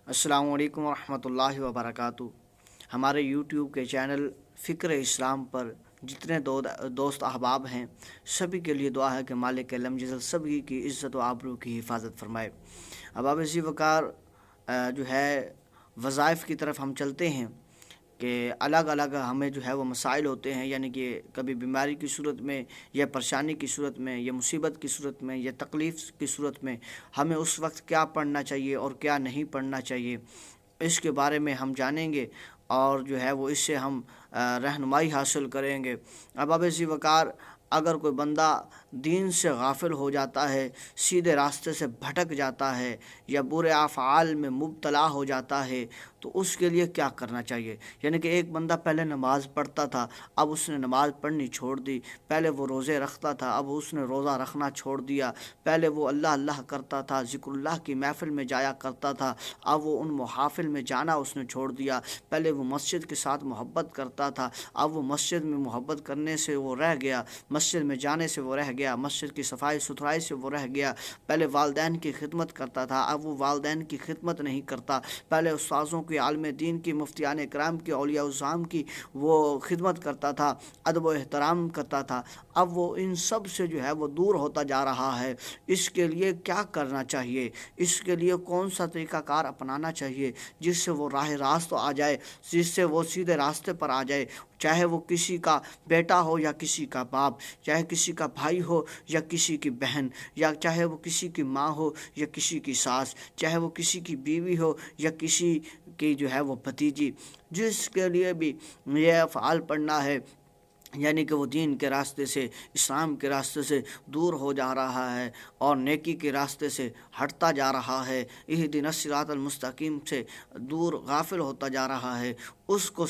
السلام علیکم ورحمۃ اللہ وبرکاتہ۔ ہمارے یوٹیوب کے چینل فکر اسلام پر جتنے دوست احباب ہیں سبھی کے لیے دعا ہے کہ مالک علم جزل سبھی کی عزت و آبرو کی حفاظت فرمائے۔ احباب اسی وقار جو ہے وظائف کی طرف ہم چلتے ہیں کہ الگ الگ ہمیں جو ہے وہ مسائل ہوتے ہیں، یعنی کہ کبھی بیماری کی صورت میں یا پریشانی کی صورت میں یا مصیبت کی صورت میں یا تکلیف کی صورت میں ہمیں اس وقت کیا پڑھنا چاہیے اور کیا نہیں پڑھنا چاہیے، اس کے بارے میں ہم جانیں گے اور جو ہے وہ اس سے ہم رہنمائی حاصل کریں گے۔ احباب ذی وقار، اگر کوئی بندہ دین سے غافل ہو جاتا ہے، سیدھے راستے سے بھٹک جاتا ہے یا برے افعال میں مبتلا ہو جاتا ہے تو اس کے لیے کیا کرنا چاہیے؟ یعنی کہ ایک بندہ پہلے نماز پڑھتا تھا، اب اس نے نماز پڑھنی چھوڑ دی، پہلے وہ روزے رکھتا تھا، اب اس نے روزہ رکھنا چھوڑ دیا، پہلے وہ اللہ اللہ کرتا تھا، ذکر اللہ کی محفل میں جایا کرتا تھا، اب وہ ان محافل میں جانا اس نے چھوڑ دیا، پہلے وہ مسجد کے ساتھ محبت کرتا تھا، اب وہ مسجد میں محبت کرنے سے وہ رہ گیا، مسجد میں جانے سے وہ رہ گیا، مسجد کی صفائی ستھرائی سے وہ رہ گیا، پہلے والدین کی خدمت کرتا تھا، اب وہ والدین کی خدمت نہیں کرتا، پہلے استاذوں کی، عالم دین کی، مفتیان اکرام کی، اولیاء الزام کی وہ خدمت کرتا تھا، ادب و احترام کرتا تھا، اب وہ ان سب سے جو ہے وہ دور ہوتا جا رہا ہے۔ اس کے لیے کیا کرنا چاہیے؟ اس کے لیے کون سا طریقہ کار اپنانا چاہیے جس سے وہ راہ راست آ جائے، جس سے وہ سیدھے راستے پر آ جائے؟ چاہے وہ کسی کا بیٹا ہو یا کسی کا باپ، چاہے کسی کا بھائی ہو یا کسی کی بہن، یا چاہے وہ کسی کی ماں ہو یا کسی کی ساس، چاہے وہ کسی کی بیوی ہو یا کسی کی جو ہے وہ بھتیجی، جس کے لیے بھی یہ افعال پڑھنا ہے، یعنی کہ وہ دین کے راستے سے، اسلام کے راستے سے دور ہو جا رہا ہے اور نیکی کے راستے سے ہٹتا جا رہا ہے، اہدنا الصراط المستقیم سے دور غافل ہوتا جا رہا ہے، اس کو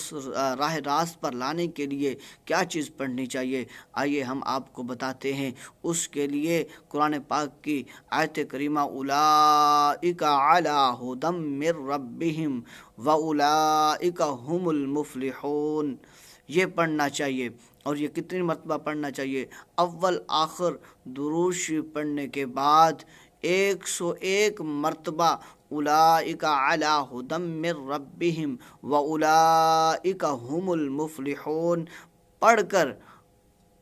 راہ راست پر لانے کے لیے کیا چیز پڑھنی چاہیے؟ آئیے ہم آپ کو بتاتے ہیں۔ اس کے لیے قرآن پاک کی آیت کریمہ اولئک علی ھدی من ربہم واولئک ھم المفلحون، یہ پڑھنا چاہیے۔ اور یہ کتنی مرتبہ پڑھنا چاہیے؟ اول آخر درود شریف پڑھنے کے بعد 101 مرتبہ اولئک علی ھدی من ربہم واولئک ھم المفلحون پڑھ کر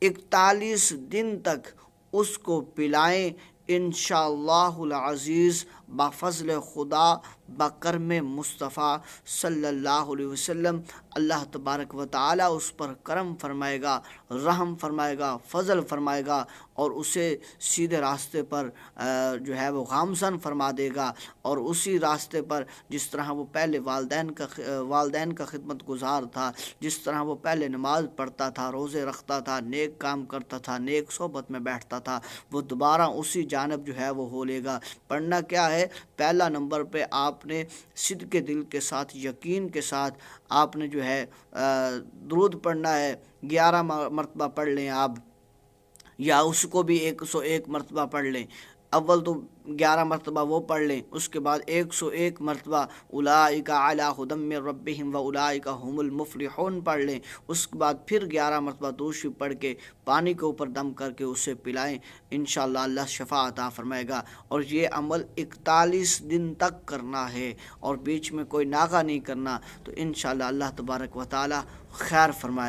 41 دن تک اس کو پلائیں، انشاءاللہ العزیز بفضل خدا، بکرم مصطفیٰ صلی اللہ علیہ وسلم، اللہ تبارک و تعالی اس پر کرم فرمائے گا، رحم فرمائے گا، فضل فرمائے گا اور اسے سیدھے راستے پر جو ہے وہ گامزن فرما دے گا، اور اسی راستے پر جس طرح وہ پہلے والدین کا خدمت گزار تھا، جس طرح وہ پہلے نماز پڑھتا تھا، روزے رکھتا تھا، نیک کام کرتا تھا، نیک صحبت میں بیٹھتا تھا، وہ دوبارہ اسی جانب جو ہے وہ ہو لے گا۔ پڑھنا کیا ہے؟ پہلا نمبر پہ آپ نے صدق دل کے ساتھ، یقین کے ساتھ آپ نے جو ہے درود پڑھنا ہے۔ 11 مرتبہ پڑھ لیں آپ، یا اس کو بھی 101 مرتبہ پڑھ لیں۔ اول تو 11 مرتبہ وہ پڑھ لیں، اس کے بعد 101 مرتبہ اولئک علی ھدی من ربہم واولئک ھم المفلحون پڑھ لیں، اس کے بعد پھر 11 مرتبہ درود شریف پڑھ کے پانی کے اوپر دم کر کے اسے پلائیں، انشاءاللہ اللہ شفا عطا فرمائے گا۔ اور یہ عمل 41 دن تک کرنا ہے اور بیچ میں کوئی ناغہ نہیں کرنا، تو انشاءاللہ اللہ تبارک و تعالی خیر فرمائے۔